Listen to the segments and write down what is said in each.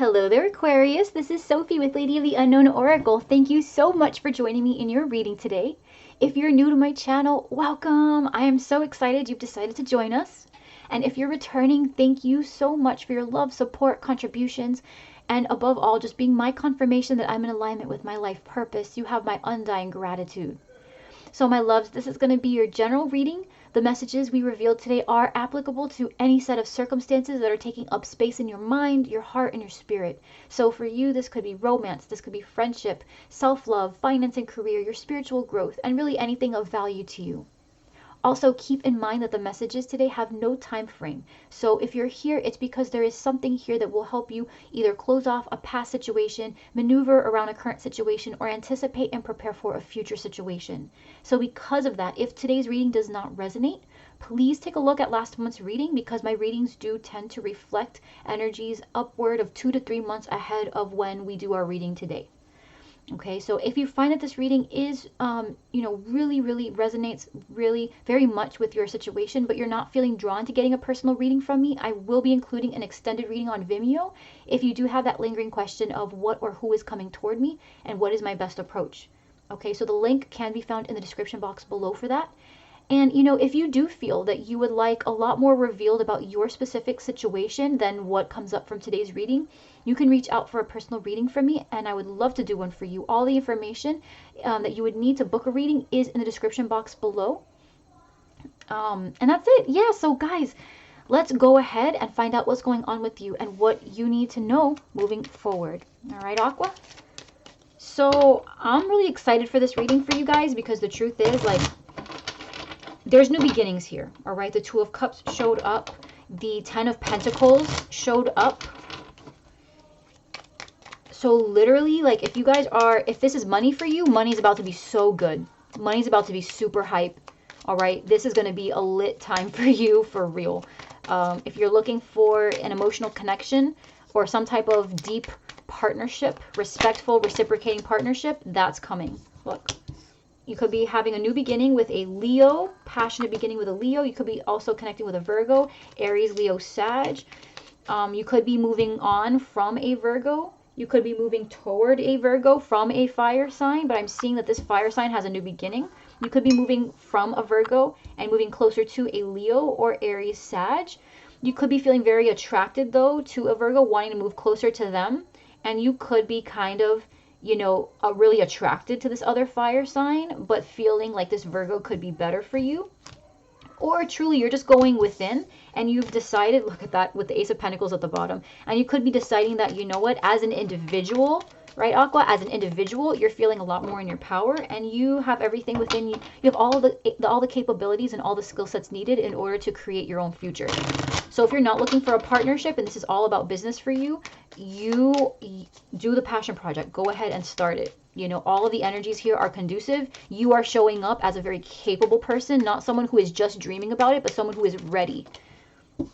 Hello there, Aquarius. This is Sophie with Lady of the Unknown Oracle. Thank you so much for joining me in your reading today. If you're new to my channel, welcome. I am so excited you've decided to join us. And if you're returning, thank you so much for your love, support, contributions, and above all, just being my confirmation that I'm in alignment with my life purpose. You have my undying gratitude. So my loves, this is going to be your general reading. The messages we revealed today are applicable to any set of circumstances that are taking up space in your mind, your heart, and your spirit. So for you, this could be romance, this could be friendship, self-love, finance and career, your spiritual growth, and really anything of value to you. Also, keep in mind that the messages today have no time frame. So if you're here, it's because there is something here that will help you either close off a past situation, maneuver around a current situation, or anticipate and prepare for a future situation. So because of that, if today's reading does not resonate, please take a look at last month's reading, because my readings do tend to reflect energies upward of 2 to 3 months ahead of when we do our reading today. Okay, so if you find that this reading is, really resonates really very much with your situation, but you're not feeling drawn to getting a personal reading from me, I will be including an extended reading on Vimeo if you do have that lingering question of what or who is coming toward me and what is my best approach. Okay, so the link can be found in the description box below for that. And, if you do feel that you would like a lot more revealed about your specific situation than what comes up from today's reading, you can reach out for a personal reading from me, and I would love to do one for you. All the information that you would need to book a reading is in the description box below. And that's it. Yeah, so guys, let's go ahead and find out what's going on with you and what you need to know moving forward. All right, Aqua? So I'm really excited for this reading for you guys, because the truth is, there's new beginnings here, all right? The Two of Cups showed up. The Ten of Pentacles showed up. So literally, if you guys if this is money for you, money's about to be so good. Money's about to be super hype, all right? This is going to be a lit time for you, for real. If you're looking for an emotional connection or some type of deep partnership, respectful, reciprocating partnership, that's coming. Look. You could be having a new beginning with a Leo, passionate beginning with a Leo. You could be also connecting with a Virgo, Aries, Leo, Sag. You could be moving on from a Virgo. You could be moving toward a Virgo from a fire sign, but I'm seeing that this fire sign has a new beginning. You could be moving from a Virgo and moving closer to a Leo or Aries, Sag. You could be feeling very attracted, though, to a Virgo, wanting to move closer to them. And you could be kind of really attracted to this other fire sign, but feeling like this Virgo could be better for you. Or truly, you're just going within and you've decided, look at that with the Ace of Pentacles at the bottom, and you could be deciding that, as an individual, right, Aqua, as an individual, you're feeling a lot more in your power, and you have everything within you. You have all the capabilities and all the skill sets needed in order to create your own future. So if you're not looking for a partnership and this is all about business for you, you do the passion project. Go ahead and start it. All of the energies here are conducive. You are showing up as a very capable person, not someone who is just dreaming about it, but someone who is ready,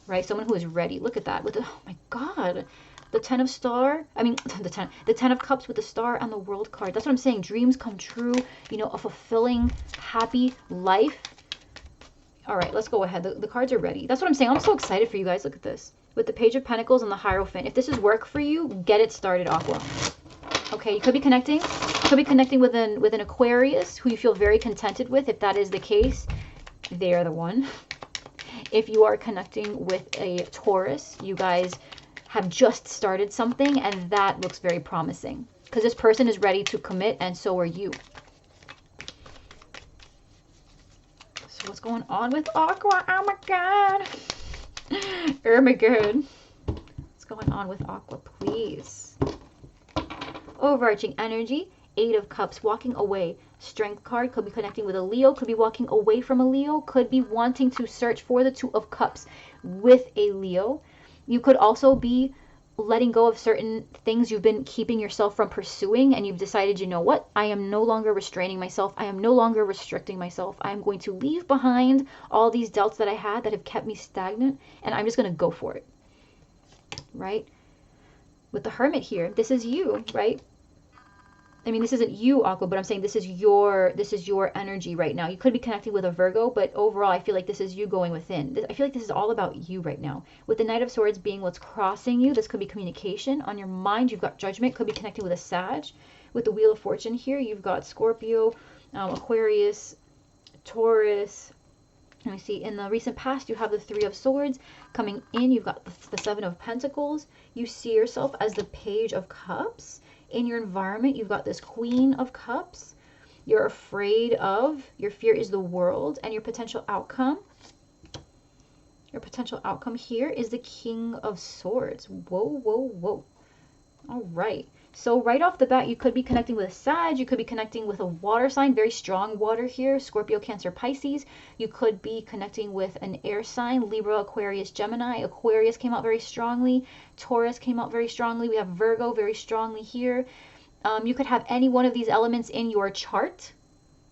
right? Someone who is ready. Look at that. Oh my God. The Ten of Cups with the Star and the World card. That's what I'm saying. Dreams come true, a fulfilling, happy life. All right, let's go ahead. The cards are ready. That's what I'm saying. I'm so excited for you guys. Look at this. With the Page of Pentacles and the Hierophant. If this is work for you, get it started, Aqua. Okay, you could be connecting. You could be connecting with an Aquarius who you feel very contented with. If that is the case, they're the one. If you are connecting with a Taurus, you guys have just started something, and that looks very promising, because this person is ready to commit, and so are you. So what's going on with Aqua? Oh my God. Oh my God. What's going on with Aqua, please? Overarching energy, Eight of Cups, walking away. Strength card, could be connecting with a Leo, could be walking away from a Leo, could be wanting to search for the Two of Cups with a Leo. You could also be letting go of certain things you've been keeping yourself from pursuing, and you've decided, you know what, I am no longer restraining myself. I am no longer restricting myself. I am going to leave behind all these doubts that I had that have kept me stagnant, and I'm just going to go for it, right? With the Hermit here, this is you, right? I mean, this isn't you, Aqua, but I'm saying this is your energy right now. You could be connecting with a Virgo, but overall, I feel like this is you going within. I feel like this is all about you right now. With the Knight of Swords being what's crossing you, this could be communication. On your mind, you've got Judgment, could be connecting with a Sag. With the Wheel of Fortune here, you've got Scorpio, Aquarius, Taurus. Let me see. In the recent past, you have the Three of Swords. Coming in, you've got the Seven of Pentacles. You see yourself as the Page of Cups. In your environment, you've got this Queen of Cups. You're afraid of, your fear is the world, and your potential outcome. Your potential outcome here is the King of Swords. Whoa, whoa, whoa. All right. So right off the bat, you could be connecting with a Sag. You could be connecting with a water sign, very strong water here, Scorpio, Cancer, Pisces. You could be connecting with an air sign, Libra, Aquarius, Gemini. Aquarius came out very strongly. Taurus came out very strongly. We have Virgo very strongly here. You could have any one of these elements in your chart,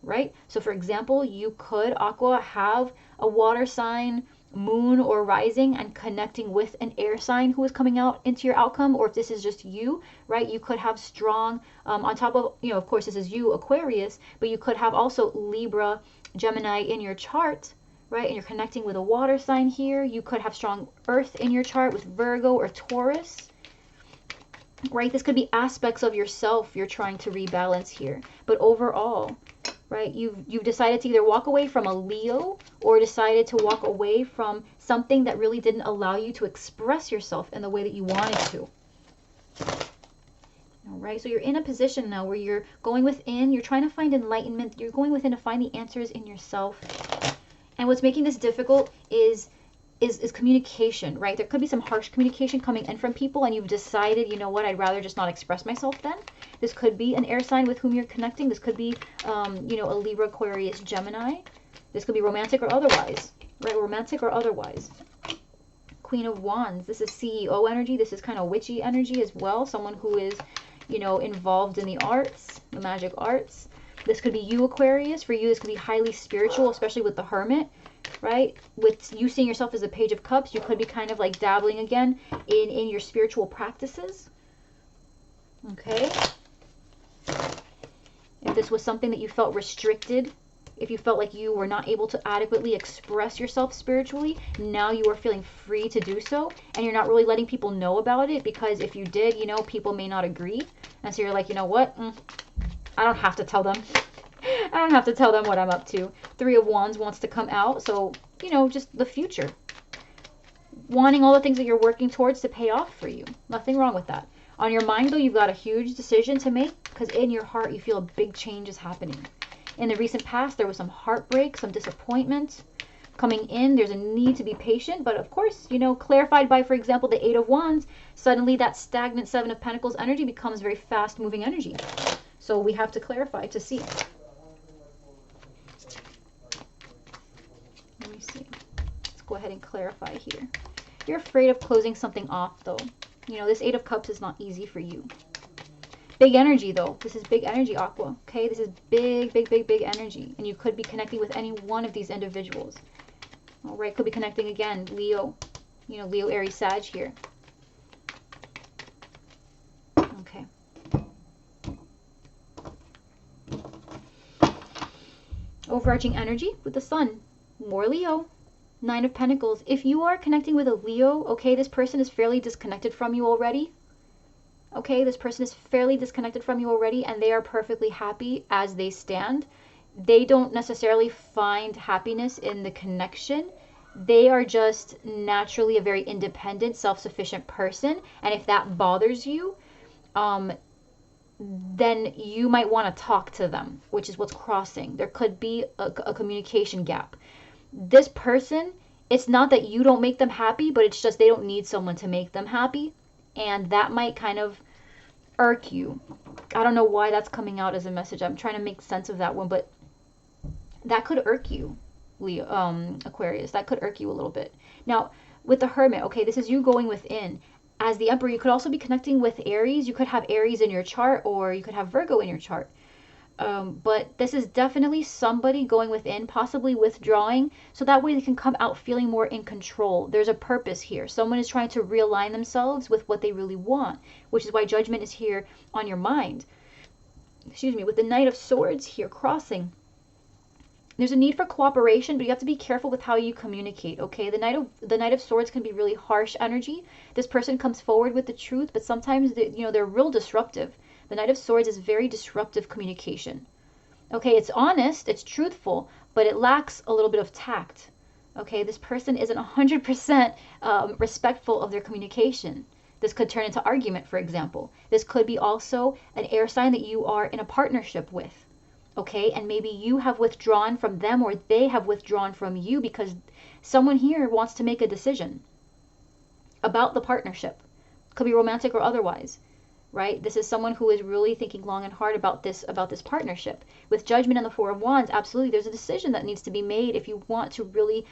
right? So for example, you could, Aqua, have a water sign, moon or rising, and connecting with an air sign who is coming out into your outcome. Or if this is just you, right, you could have strong, on top of, you know, of course this is you, Aquarius, but you could have also Libra, Gemini in your chart, right, and you're connecting with a water sign here. You could have strong earth in your chart with Virgo or Taurus, right? This could be aspects of yourself you're trying to rebalance here. But overall, right, you've decided to either walk away from a Leo or decided to walk away from something that really didn't allow you to express yourself in the way that you wanted to. All right, so you're in a position now where you're going within, you're trying to find enlightenment, you're going within to find the answers in yourself. And what's making this difficult is communication, right? There could be some harsh communication coming in from people, and you've decided, you know what, I'd rather just not express myself then. This could be an air sign with whom you're connecting. This could be, you know, a Libra, Aquarius, Gemini. This could be romantic or otherwise, right? Romantic or otherwise. Queen of Wands. This is CEO energy. This is kind of witchy energy as well. Someone who is, you know, involved in the arts, the magic arts. This could be you, Aquarius. For you, this could be highly spiritual, especially with the Hermit, right? With you seeing yourself as a Page of Cups, you could be kind of like dabbling again in your spiritual practices. Okay? If this was something that you felt restricted, if you felt like you were not able to adequately express yourself spiritually, now you are feeling free to do so, and you're not really letting people know about it, because if you did, you know, people may not agree. And so you're like, you know what? I don't have to tell them. I don't have to tell them what I'm up to. Three of Wands wants to come out. So, you know, just the future. Wanting all the things that you're working towards to pay off for you. Nothing wrong with that. On your mind, though, you've got a huge decision to make, because in your heart, you feel a big change is happening. In the recent past, there was some heartbreak, some disappointment. Coming in, there's a need to be patient. But of course, you know, clarified by, for example, the Eight of Wands, suddenly that stagnant Seven of Pentacles energy becomes very fast-moving energy. So we have to clarify to see. Let me see. Let's go ahead and clarify here. You're afraid of closing something off, though. You know, this Eight of Cups is not easy for you. Big energy, though. This is big energy, Aqua. Okay, this is big, big, big, big energy. And you could be connecting with any one of these individuals. All right, could be connecting again, Leo. You know, Leo, Aries, Sag here. Okay. Overarching energy with the Sun. More Leo. Nine of Pentacles. If you are connecting with a Leo, okay, this person is fairly disconnected from you already. Okay, this person is fairly disconnected from you already, and they are perfectly happy as they stand. They don't necessarily find happiness in the connection. They are just naturally a very independent, self-sufficient person. And if that bothers you, then you might want to talk to them, which is what's crossing. There could be a communication gap. This person, it's not that you don't make them happy, but it's just they don't need someone to make them happy. And that might kind of irk you. I don't know why that's coming out as a message. I'm trying to make sense of that one, but that could irk you, Leo, Aquarius. That could irk you a little bit. Now, with the Hermit, okay, this is you going within. As the Emperor, you could also be connecting with Aries. You could have Aries in your chart, or you could have Virgo in your chart. But this is definitely somebody going within, possibly withdrawing, so that way they can come out feeling more in control. There's a purpose here. Someone is trying to realign themselves with what they really want, which is why Judgment is here on your mind. excuse me, with the Knight of Swords here crossing, there's a need for cooperation, but you have to be careful with how you communicate, okay? The Knight of Swords can be really harsh energy. This person comes forward with the truth, but sometimes they're real disruptive. The Knight of Swords is very disruptive communication. Okay, it's honest, it's truthful, but it lacks a little bit of tact. Okay, this person isn't 100% respectful of their communication. This could turn into argument, for example. This could be also an air sign that you are in a partnership with. Okay, and maybe you have withdrawn from them or they have withdrawn from you because someone here wants to make a decision about the partnership. Could be romantic or otherwise, right? This is someone who is really thinking long and hard about this partnership. With Judgment and the Four of Wands, absolutely, there's a decision that needs to be made if you want to really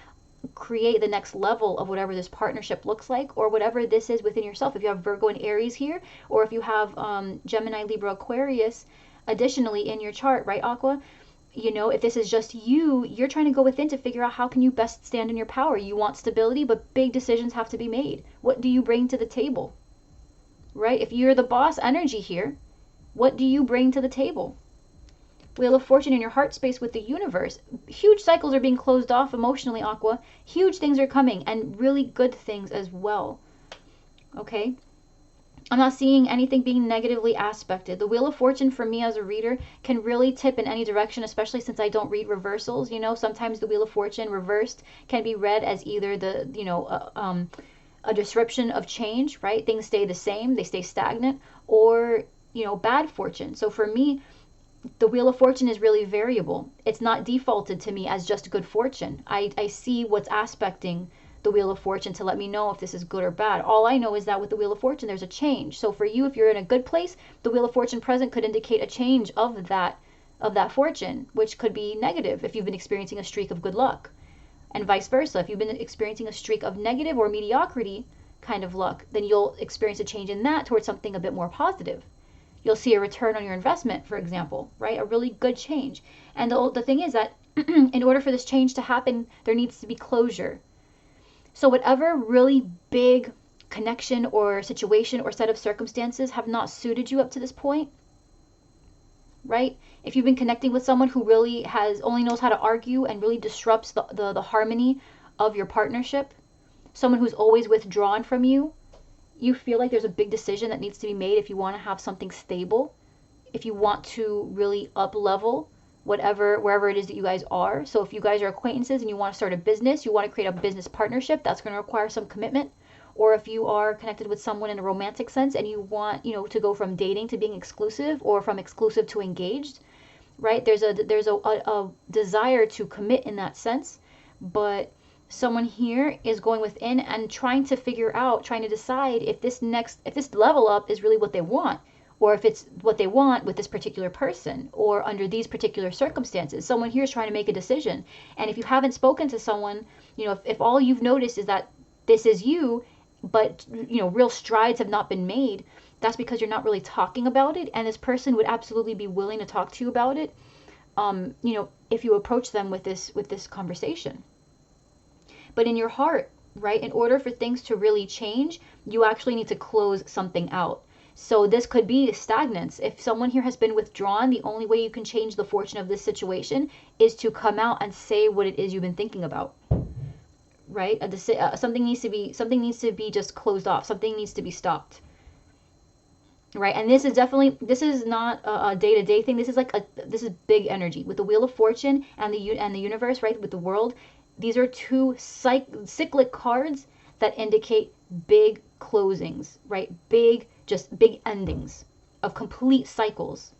create the next level of whatever this partnership looks like, or whatever this is within yourself. If you have Virgo and Aries here, or if you have Gemini, Libra, Aquarius additionally in your chart, right, Aqua? If this is just you, you're trying to go within to figure out how can you best stand in your power. You want stability, but big decisions have to be made. What do you bring to the table? Right? If you're the boss energy here, what do you bring to the table? Wheel of Fortune in your heart space with the universe. Huge cycles are being closed off emotionally, Aqua. Huge things are coming, and really good things as well. Okay? I'm not seeing anything being negatively aspected. The Wheel of Fortune for me as a reader can really tip in any direction, especially since I don't read reversals. Sometimes the Wheel of Fortune reversed can be read as either a disruption of change, right? Things stay the same, they stay stagnant, or, bad fortune. So for me, the Wheel of Fortune is really variable. It's not defaulted to me as just good fortune. I see what's aspecting the Wheel of Fortune to let me know if this is good or bad. All I know is that with the Wheel of Fortune, there's a change. So for you, if you're in a good place, the Wheel of Fortune present could indicate a change of that fortune, which could be negative if you've been experiencing a streak of good luck. And vice versa. If you've been experiencing a streak of negative or mediocrity kind of luck, then you'll experience a change in that towards something a bit more positive. You'll see a return on your investment, for example, right? A really good change. And the thing is that in order for this change to happen, there needs to be closure. So whatever really big connection or situation or set of circumstances have not suited you up to this point, right? If you've been connecting with someone who really only knows how to argue and really disrupts the harmony of your partnership, someone who's always withdrawn from you, you feel like there's a big decision that needs to be made if you want to have something stable, if you want to really up level wherever it is that you guys are. So if you guys are acquaintances and you want to start a business, you want to create a business partnership, that's going to require some commitment. Or if you are connected with someone in a romantic sense and you want, to go from dating to being exclusive, or from exclusive to engaged, right? There's a desire to commit in that sense, but someone here is going within and trying to decide if this level up is really what they want, or if it's what they want with this particular person or under these particular circumstances. Someone here is trying to make a decision. And if you haven't spoken to someone, if all you've noticed is that this is you, but real strides have not been made, that's because you're not really talking about it. And this person would absolutely be willing to talk to you about it, if you approach them with this conversation. But in your heart, right, in order for things to really change, you actually need to close something out. So this could be stagnance. If someone here has been withdrawn, the only way you can change the fortune of this situation is to come out and say what it is you've been thinking about, right? Something needs to be just closed off. Something needs to be stopped, right? And this is not a day-to-day thing. This is big energy with the Wheel of Fortune and the universe, right? With the world, these are two cyclic cards that indicate big closings, right? Big endings of complete cycles.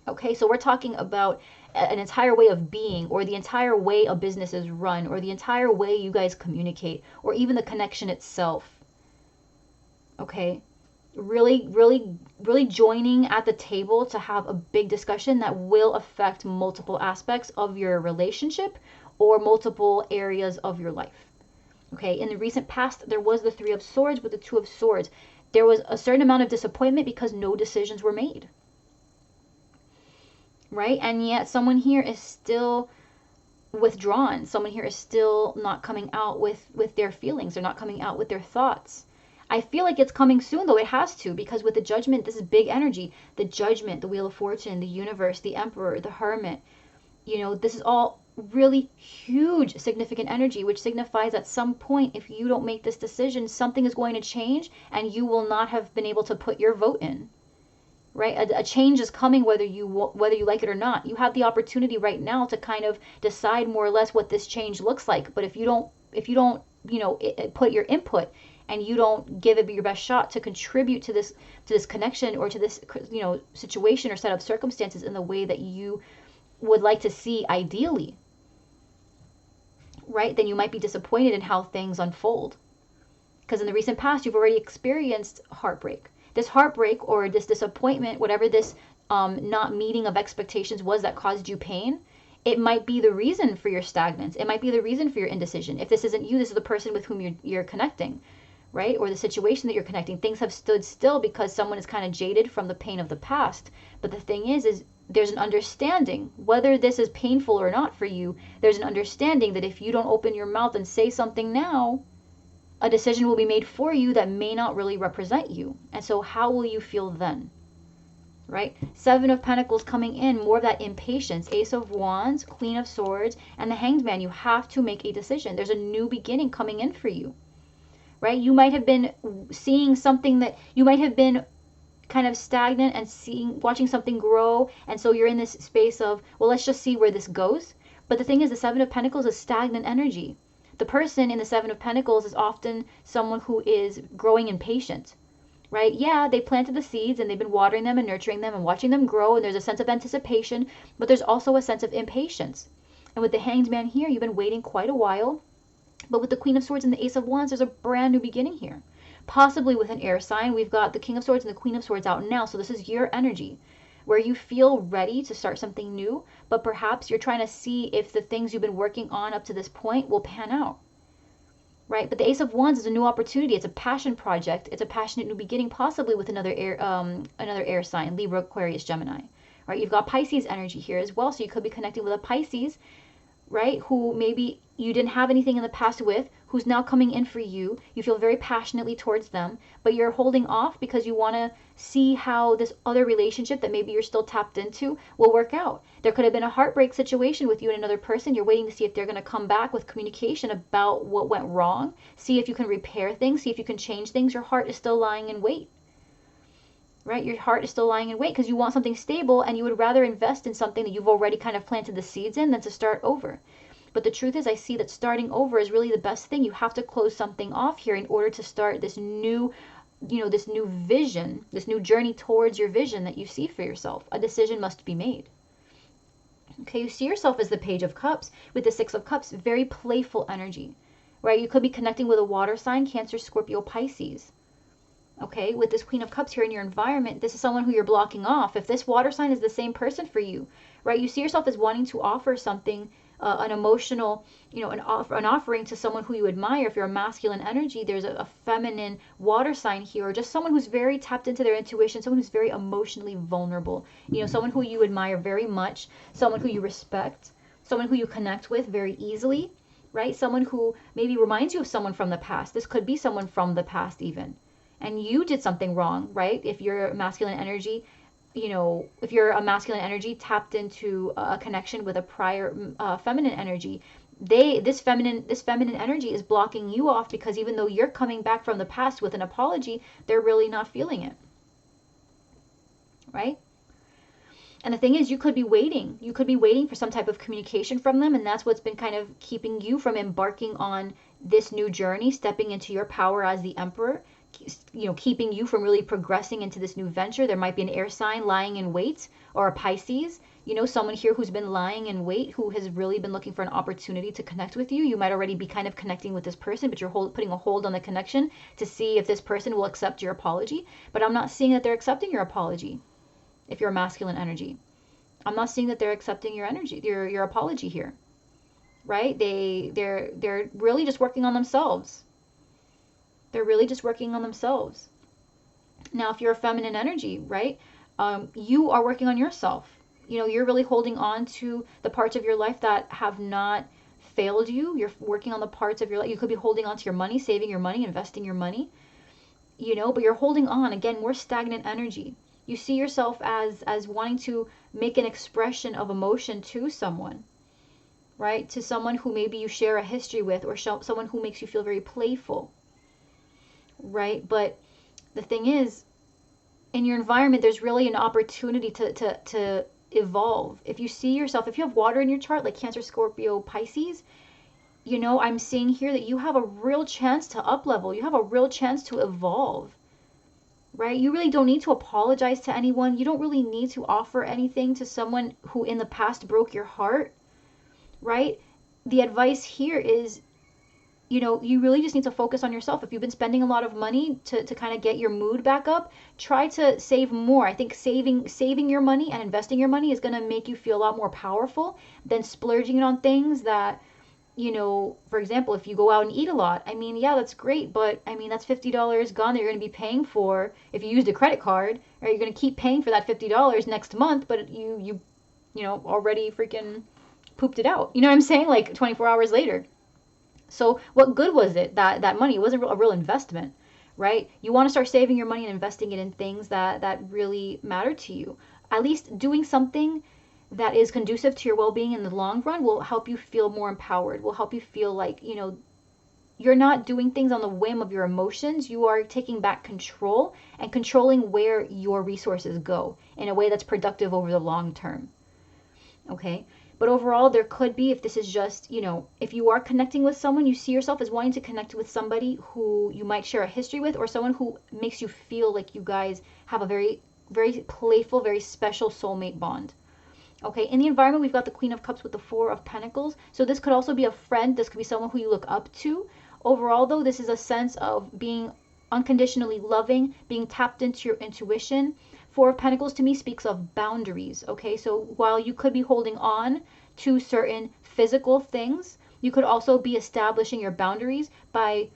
Okay, so we're talking about an entire way of being, or the entire way a business is run, or the entire way you guys communicate, or even the connection itself. Okay, really joining at the table to have a big discussion that will affect multiple aspects of your relationship or multiple areas of your life. Okay, in the recent past, there was the Three of Swords with the Two of Swords. There was a certain amount of disappointment because no decisions were made. Right? And yet someone here is still withdrawn. Someone here is still not coming out with their feelings. They're not coming out with their thoughts. I feel like it's coming soon, though. It has to, because with the Judgment, this is big energy. The Judgment, the Wheel of Fortune, the Universe, the Emperor, the Hermit. You know, this is all really huge, significant energy, which signifies at some point, if you don't make this decision, something is going to change and you will not have been able to put your vote in. Right? A change is coming whether you like it or not. You have the opportunity right now to kind of decide more or less what this change looks like. But if you don't, you know, put your input and you don't give it your best shot to contribute to this connection or to this, you know, situation or set of circumstances in the way that you would like to see ideally, right? Then you might be disappointed in how things unfold. Because in the recent past, you've already experienced heartbreak. This heartbreak or this disappointment, whatever this not meeting of expectations was that caused you pain, it might be the reason for your stagnance. It might be the reason for your indecision. If this isn't you, this is the person with whom you're connecting, right? Or the situation that you're connecting. Things have stood still because someone is kind of jaded from the pain of the past. But the thing is there's an understanding, whether this is painful or not for you, there's an understanding that if you don't open your mouth and say something now, a decision will be made for you that may not really represent you. And so how will you feel then? Right? Seven of Pentacles coming in, more of that impatience. Ace of Wands, Queen of Swords, and the Hanged Man. You have to make a decision. There's a new beginning coming in for you. Right? You might have been seeing something that you might have been kind of stagnant and watching something grow. And so you're in this space of, well, let's just see where this goes. But the thing is, the Seven of Pentacles is stagnant energy. The person in the Seven of Pentacles is often someone who is growing impatient, right? Yeah, they planted the seeds and they've been watering them and nurturing them and watching them grow, and there's a sense of anticipation, but there's also a sense of impatience. And with the Hanged Man here, you've been waiting quite a while, but with the Queen of Swords and the Ace of Wands, there's a brand new beginning here. Possibly with an air sign. We've got the King of Swords and the Queen of Swords out now, so this is your energy, where you feel ready to start something new, but perhaps you're trying to see if the things you've been working on up to this point will pan out. Right? But the Ace of Wands is a new opportunity. It's a passion project. It's a passionate new beginning, possibly with another air sign, Libra, Aquarius, Gemini. Right? You've got Pisces energy here as well, so you could be connecting with a Pisces, right, who maybe you didn't have anything in the past with, who's now coming in for you. You feel very passionately towards them, but you're holding off because you want to see how this other relationship that maybe you're still tapped into will work out. There could have been a heartbreak situation with you and another person. You're waiting to see if they're going to come back with communication about what went wrong. See if you can repair things. See if you can change things. Your heart is still lying in wait. Right? Your heart is still lying in wait because you want something stable and you would rather invest in something that you've already kind of planted the seeds in than to start over. But the truth is, I see that starting over is really the best thing. You have to close something off here in order to start this new, you know, this new vision, this new journey towards your vision that you see for yourself. A decision must be made. Okay, you see yourself as the Page of Cups with the Six of Cups, very playful energy, right? You could be connecting with a water sign, Cancer, Scorpio, Pisces. Okay, with this Queen of Cups here in your environment, this is someone who you're blocking off. If this water sign is the same person for you, right? You see yourself as wanting to offer something, an emotional, you know, an offering to someone who you admire. If you're a masculine energy, there's a feminine water sign here, or just someone who's very tapped into their intuition, someone who's very emotionally vulnerable. You know, someone who you admire very much, someone who you respect, someone who you connect with very easily, right? Someone who maybe reminds you of someone from the past. This could be someone from the past even. And you did something wrong, right? If you're masculine energy, you know, if you're a masculine energy tapped into a connection with a prior feminine energy, this feminine energy is blocking you off because even though you're coming back from the past with an apology, they're really not feeling it, right? And the thing is, you could be waiting. You could be waiting for some type of communication from them, and that's what's been kind of keeping you from embarking on this new journey, stepping into your power as the Emperor, you know, keeping you from really progressing into this new venture. There might be an air sign lying in wait, or a Pisces, you know, someone here who's been lying in wait, who has really been looking for an opportunity to connect with you. You might already be kind of connecting with this person, but you're putting a hold on the connection to see if this person will accept your apology. But I'm not seeing that they're accepting your apology. If you're a masculine energy, I'm not seeing that they're accepting your energy, your apology here, right? They're really just working on themselves. They're really just working on themselves. Now, if you're a feminine energy, right, you are working on yourself. You know, you're really holding on to the parts of your life that have not failed you. You're working on the parts of your life. You could be holding on to your money, saving your money, investing your money. but you're holding on. Again, more stagnant energy. You see yourself as wanting to make an expression of emotion to someone, right? To someone who maybe you share a history with, or someone who makes you feel very playful, right? But the thing is, in your environment, there's really an opportunity to evolve. If you see yourself, if you have water in your chart, like Cancer, Scorpio, Pisces, I'm seeing here that you have a real chance to up level. You have a real chance to evolve, right? You really don't need to apologize to anyone. You don't really need to offer anything to someone who in the past broke your heart, right? The advice here is, you really just need to focus on yourself. If you've been spending a lot of money to kind of get your mood back up, try to save more. I think saving your money and investing your money is going to make you feel a lot more powerful than splurging it on things that, for example, if you go out and eat a lot, I mean, yeah, that's great, but I mean, that's $50 gone that you're going to be paying for if you used a credit card, right? You're going to keep paying for that $50 next month, but you already freaking pooped it out. You know what I'm saying? Like 24 hours later. So what good was it, that money? It wasn't a real investment, right? You want to start saving your money and investing it in things that really matter to you. At least doing something that is conducive to your well-being in the long run will help you feel more empowered, will help you feel like, you're not doing things on the whim of your emotions. You are taking back control and controlling where your resources go in a way that's productive over the long term. Okay? But overall, there could be, if this is just, if you are connecting with someone, you see yourself as wanting to connect with somebody who you might share a history with, or someone who makes you feel like you guys have a very, very playful, very special soulmate bond. Okay, in the environment, we've got the Queen of Cups with the Four of Pentacles. So this could also be a friend. This could be someone who you look up to. Overall, though, this is a sense of being unconditionally loving, being tapped into your intuition. Four of Pentacles to me speaks of boundaries, okay? So while you could be holding on to certain physical things, you could also be establishing your boundaries by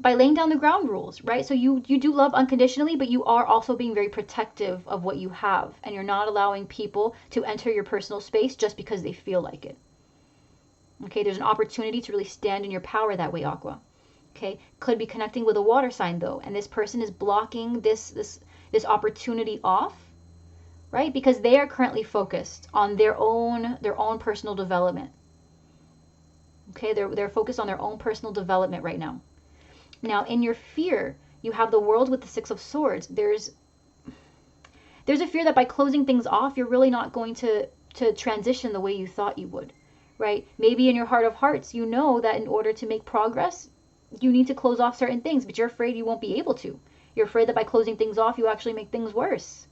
laying down the ground rules, right? So you do love unconditionally, but you are also being very protective of what you have, and you're not allowing people to enter your personal space just because they feel like it. Okay, there's an opportunity to really stand in your power that way, Aqua. Okay, could be connecting with a water sign though, and this person is blocking this opportunity off, right? Because they are currently focused on their own personal development. Okay, they're focused on their own personal development right now. Now, in your fear, you have the World with the Six of Swords. There's a fear that by closing things off, you're really not going to transition the way you thought you would, right? Maybe in your heart of hearts, you know that in order to make progress, you need to close off certain things, but you're afraid you won't be able to. You're afraid that by closing things off, you actually make things worse,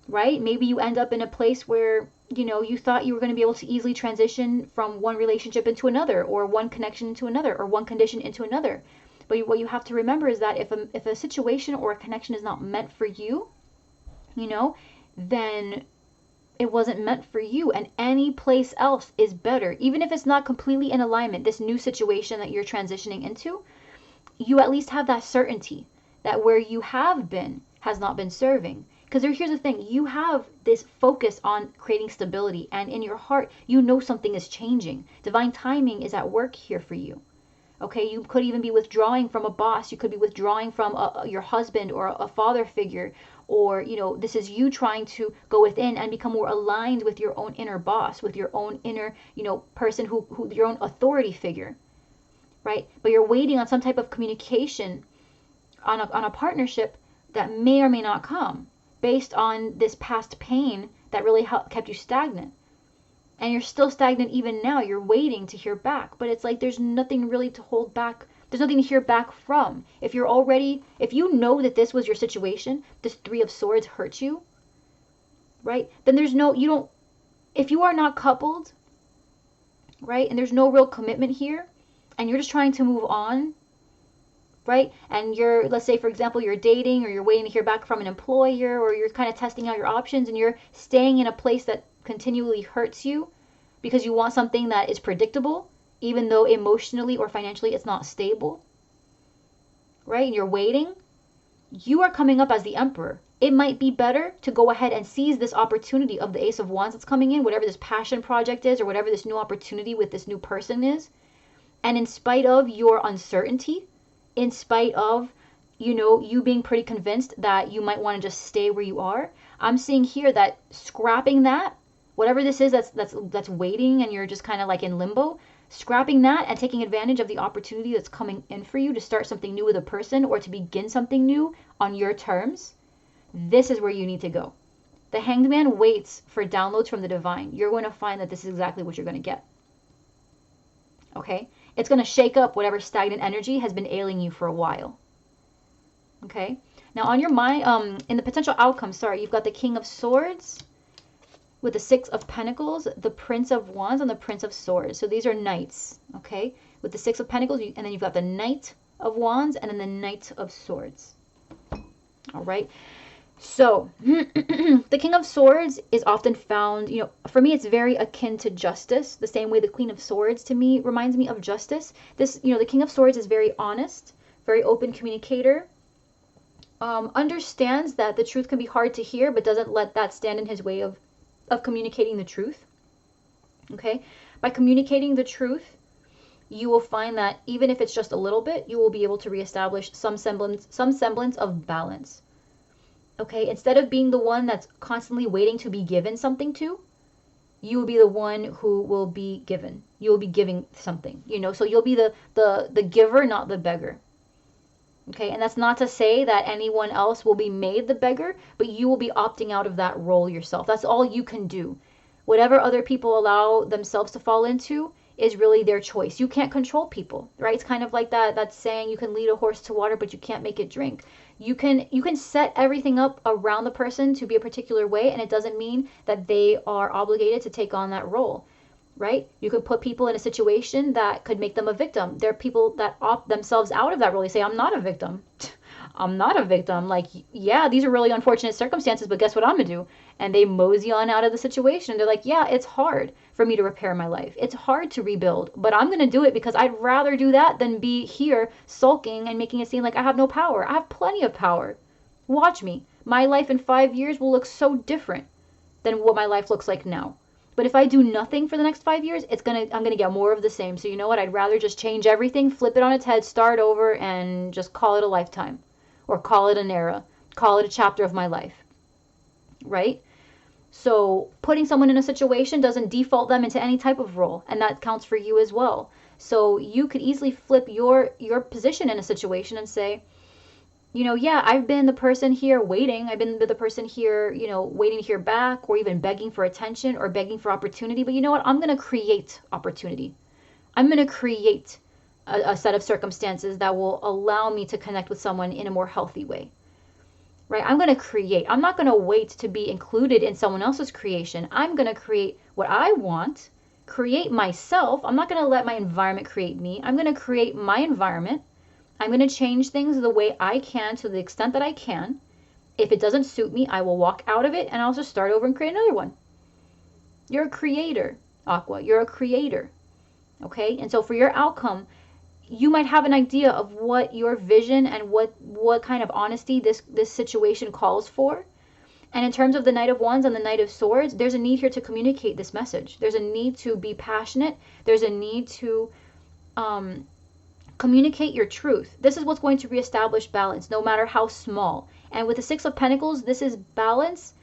right? Maybe you end up in a place where, you thought you were going to be able to easily transition from one relationship into another, or one connection into another, or one condition into another. But what you have to remember is that if a situation or a connection is not meant for you, then it wasn't meant for you, and any place else is better. Even if it's not completely in alignment, this new situation that you're transitioning into, you at least have that certainty that where you have been has not been serving. Because here's the thing, you have this focus on creating stability, and in your heart, something is changing. Divine timing is at work here for you. Okay, you could even be withdrawing from a boss. You could be withdrawing from your husband or a father figure, or this is you trying to go within and become more aligned with your own inner boss, with your own inner person who your own authority figure, right? But you're waiting on some type of communication on a partnership that may or may not come, based on this past pain that really kept you stagnant. And you're still stagnant even now. You're waiting to hear back. But it's like there's nothing really to hold back. There's nothing to hear back from. If you know that this was your situation, this Three of Swords hurt you, right? Then if you are not coupled, right, and there's no real commitment here, and you're just trying to move on, right? And let's say, for example, you're dating, or you're waiting to hear back from an employer, or you're kind of testing out your options, and you're staying in a place that continually hurts you because you want something that is predictable, even though emotionally or financially it's not stable, right? And you're waiting. You are coming up as the Emperor. It might be better to go ahead and seize this opportunity of the Ace of Wands that's coming in, whatever this passion project is, or whatever this new opportunity with this new person is. And in spite of your uncertainty, in spite of, you know, you being pretty convinced that you might want to just stay where you are. I'm seeing here that scrapping that, whatever this is that's waiting and you're just kind of like in limbo, scrapping that and taking advantage of the opportunity that's coming in for you to start something new with a person or to begin something new on your terms, this is where you need to go. The Hanged Man waits for downloads from the divine. You're going to find that this is exactly what you're going to get. Okay? It's going to shake up whatever stagnant energy has been ailing you for a while. Okay? Now on your mind, in the potential outcome, sorry, you've got the King of Swords with the Six of Pentacles, the Prince of Wands, and the Prince of Swords. So these are knights, okay? With the Six of Pentacles, and then you've got the Knight of Wands, and then the Knight of Swords. All right? So, the King of Swords is often found, you know, for me, it's very akin to justice, the same way the Queen of Swords, to me, reminds me of justice. This, you know, the King of Swords is very honest, very open communicator, understands that the truth can be hard to hear, but doesn't let that stand in his way of communicating the truth. Okay? By communicating the truth, you will find that even if it's just a little bit, you will be able to reestablish some semblance of balance. Okay? Instead of being the one that's constantly waiting to be given something to, you will be the one who will be given. You will be giving something, you know? So you'll be the giver, not the beggar. Okay, and that's not to say that anyone else will be made the beggar, but you will be opting out of that role yourself. That's all you can do. Whatever other people allow themselves to fall into is really their choice. You can't control people, right? It's kind of like that saying, you can lead a horse to water, but you can't make it drink. You can set everything up around the person to be a particular way, and it doesn't mean that they are obligated to take on that role. Right? You could put people in a situation that could make them a victim. There are people that opt themselves out of that role. They say, I'm not a victim. I'm not a victim. Like, yeah, these are really unfortunate circumstances, but guess what I'm going to do? And they mosey on out of the situation. They're like, yeah, it's hard for me to repair my life. It's hard to rebuild, but I'm going to do it because I'd rather do that than be here sulking and making it seem like I have no power. I have plenty of power. Watch me. My life in 5 years will look so different than what my life looks like now. But if I do nothing for the next 5 years, I'm gonna get more of the same. So you know what? I'd rather just change everything, flip it on its head, start over, and just call it a lifetime. Or call it an era. Call it a chapter of my life. Right? So putting someone in a situation doesn't default them into any type of role. And that counts for you as well. So you could easily flip your position in a situation and say, you know, yeah, I've been the person here waiting. I've been the person here, you know, waiting to hear back, or even begging for attention or begging for opportunity. But you know what? I'm going to create opportunity. I'm going to create a set of circumstances that will allow me to connect with someone in a more healthy way. Right? I'm going to create. I'm not going to wait to be included in someone else's creation. I'm going to create what I want, create myself. I'm not going to let my environment create me. I'm going to create my environment. I'm going to change things the way I can to the extent that I can. If it doesn't suit me, I will walk out of it and I'll just start over and create another one. You're a creator, Aqua. You're a creator. Okay? And so for your outcome, you might have an idea of what your vision and what kind of honesty this situation calls for. And in terms of the Knight of Wands and the Knight of Swords, there's a need here to communicate this message. There's a need to be passionate. There's a need to communicate your truth. This is what's going to reestablish balance, no matter how small. And with the Six of Pentacles, this is balance,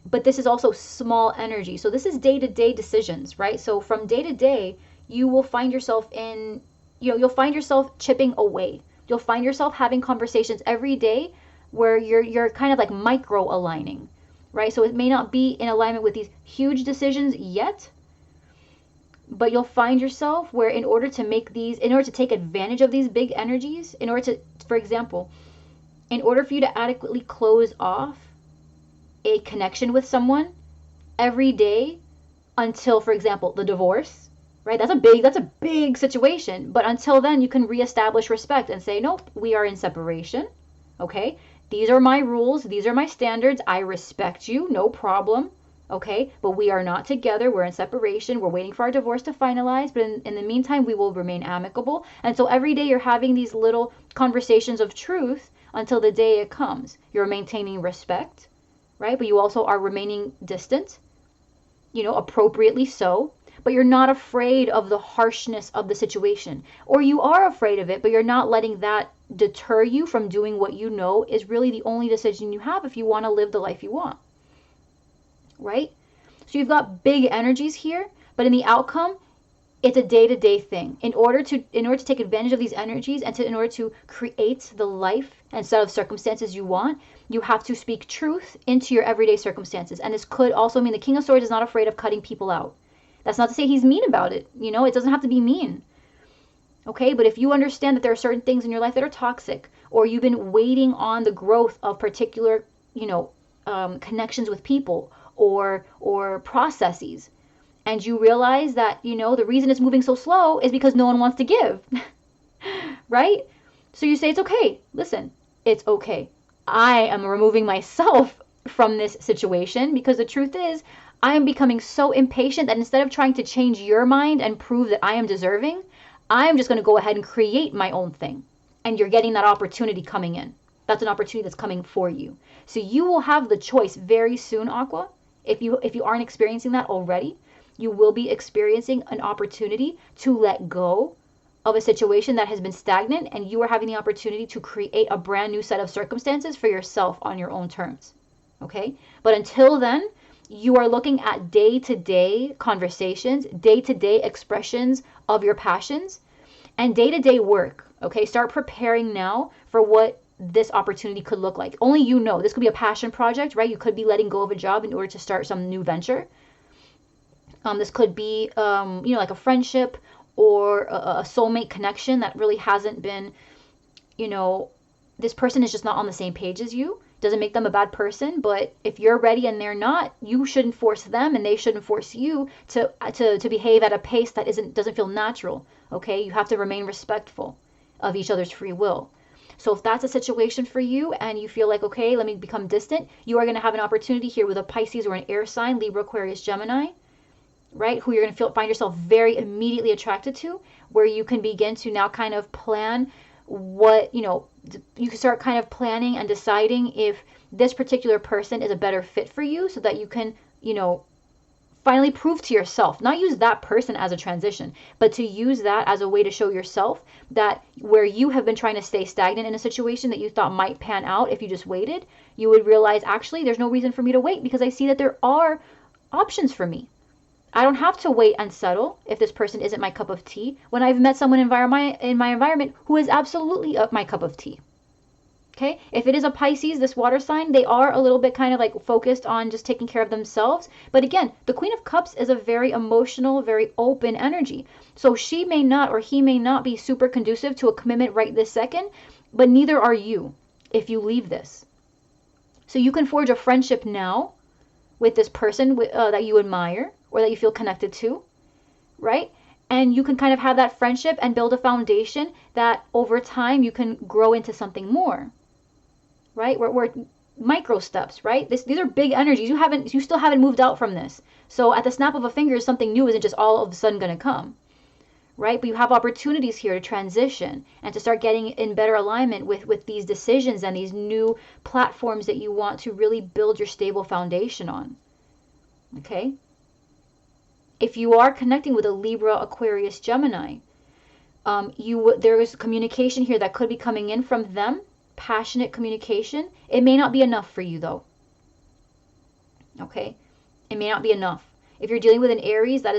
but this is also small energy. So this is day-to-day decisions, right? So from day to day, you will find yourself in, you know, you'll find yourself chipping away. You'll find yourself having conversations every day where you're kind of like micro-aligning, right? So it may not be in alignment with these huge decisions yet, but you'll find yourself where in order to take advantage of these big energies, for example, in order for you to adequately close off a connection with someone every day until, for example, the divorce, right? That's a big situation. But until then, you can reestablish respect and say, nope, we are in separation. Okay? These are my rules. These are my standards. I respect you. No problem. Okay, but we are not together. We're in separation. We're waiting for our divorce to finalize. But in the meantime, we will remain amicable. And so every day you're having these little conversations of truth until the day it comes. You're maintaining respect, right? But you also are remaining distant, you know, appropriately so. But you're not afraid of the harshness of the situation. Or you are afraid of it, but you're not letting that deter you from doing what you know is really the only decision you have if you want to live the life you want, right? So you've got big energies here, but in the outcome, it's a day-to-day thing. In order to take advantage of these energies and in order to create the life and set of circumstances you want, you have to speak truth into your everyday circumstances. And this could also mean the King of Swords is not afraid of cutting people out. That's not to say he's mean about it. You know, it doesn't have to be mean. Okay, but if you understand that there are certain things in your life that are toxic, or you've been waiting on the growth of particular, connections with people or processes, and you realize that, the reason it's moving so slow is because no one wants to give, right? So you say, it's okay. Listen, it's okay. I am removing myself from this situation because the truth is, I am becoming so impatient that instead of trying to change your mind and prove that I am deserving, I'm just going to go ahead and create my own thing. And you're getting that opportunity coming in. That's an opportunity that's coming for you. So you will have the choice very soon, Aqua. If you aren't experiencing that already, you will be experiencing an opportunity to let go of a situation that has been stagnant, and you are having the opportunity to create a brand new set of circumstances for yourself on your own terms. Okay? But until then, you are looking at day-to-day conversations, day-to-day expressions of your passions, and day-to-day work. Okay? Start preparing now for what this opportunity could look like. Only you know. This could be a passion project, right? You could be letting go of a job in order to start some new venture. This could be, like a friendship or a soulmate connection that really hasn't been, this person is just not on the same page as you. Doesn't make them a bad person, but if you're ready and they're not, you shouldn't force them and they shouldn't force you to behave at a pace that doesn't feel natural. Okay? You have to remain respectful of each other's free will. So if that's a situation for you and you feel like, okay, let me become distant, you are going to have an opportunity here with a Pisces or an air sign, Libra, Aquarius, Gemini, right? Who you're going to find yourself very immediately attracted to, where you can begin to now kind of plan what, you can start kind of planning and deciding if this particular person is a better fit for you so that you can, finally prove to yourself, not use that person as a transition, but to use that as a way to show yourself that where you have been trying to stay stagnant in a situation that you thought might pan out if you just waited, you would realize, actually, there's no reason for me to wait because I see that there are options for me. I don't have to wait and settle if this person isn't my cup of tea when I've met someone in my environment who is absolutely my cup of tea. Okay? If it is a Pisces, this water sign, they are a little bit kind of like focused on just taking care of themselves. But again, the Queen of Cups is a very emotional, very open energy. So she may not or he may not be super conducive to a commitment right this second, but neither are you if you leave this. So you can forge a friendship now with this person that you admire or that you feel connected to, right? And you can kind of have that friendship and build a foundation that over time you can grow into something more, right? We're micro steps, right? These are big energies. You still haven't moved out from this. So at the snap of a finger, something new isn't just all of a sudden going to come, right? But you have opportunities here to transition and to start getting in better alignment with these decisions and these new platforms that you want to really build your stable foundation on, okay? If you are connecting with a Libra, Aquarius, Gemini, there is communication here that could be coming in from them, passionate communication. It may not be enough for you though. Okay? It may not be enough. If you're dealing with an Aries, that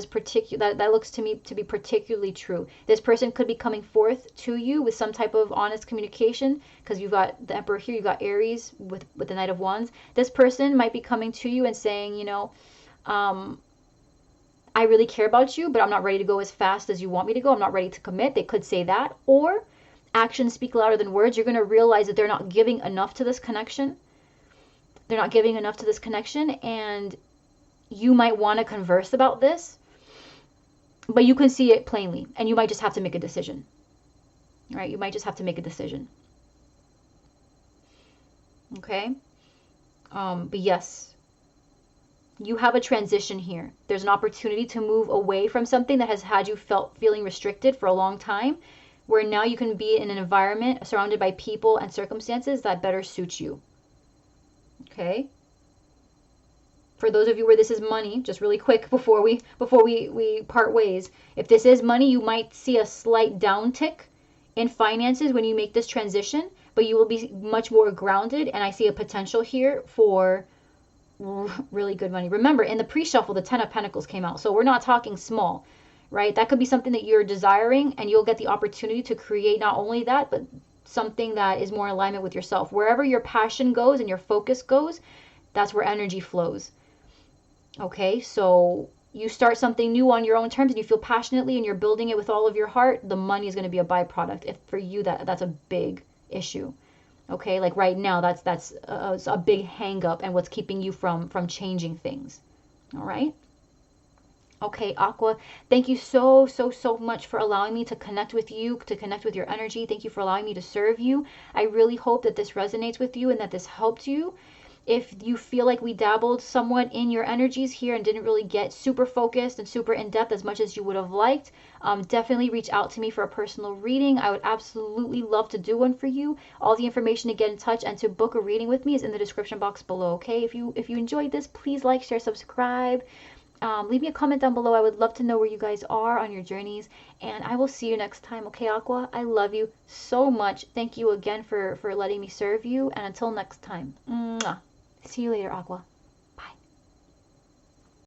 looks to me to be particularly true. This person could be coming forth to you with some type of honest communication because you've got the Emperor here, you've got Aries with the Knight of Wands. This person might be coming to you and saying, I really care about you, but I'm not ready to go as fast as you want me to go. I'm not ready to commit. They could say that. Or actions speak louder than words. You're going to realize that they're not giving enough to this connection. They're not giving enough to this connection, and you might want to converse about this, but you can see it plainly, and you might just have to make a decision. All right? You might just have to make a decision. Okay? But yes, you have a transition here. There's an opportunity to move away from something that has had you feeling restricted for a long time, where now you can be in an environment surrounded by people and circumstances that better suit you. Okay? For those of you where this is money, just really quick before we part ways, if this is money, you might see a slight downtick in finances when you make this transition, but you will be much more grounded. And I see a potential here for really good money. Remember, in the pre-shuffle, the 10 of Pentacles came out. So we're not talking small, right? That could be something that you're desiring, and you'll get the opportunity to create not only that, but something that is more in alignment with yourself. Wherever your passion goes and your focus goes, that's where energy flows. Okay, so you start something new on your own terms and you feel passionately and you're building it with all of your heart, the money is going to be a byproduct. If for you that's a big issue. Okay, like right now that's a big hang up and what's keeping you from changing things. All right. Okay, Aqua, thank you so much for allowing me to connect with you, to connect with your energy. Thank you for allowing me to serve you. I really hope that this resonates with you and that this helped you. If you feel like we dabbled somewhat in your energies here and didn't really get super focused and super in depth as much as you would have liked, definitely reach out to me for a personal reading. I would absolutely love to do one for you. All the information to get in touch and to book a reading with me is in the description box below. Okay, if you enjoyed this, please like, share, subscribe. Leave me a comment down below. I would love to know where you guys are on your journeys, and I will see you next time. Okay, Aqua, I love you so much. Thank you again for letting me serve you, and until next time. Mwah. See you later, Aqua.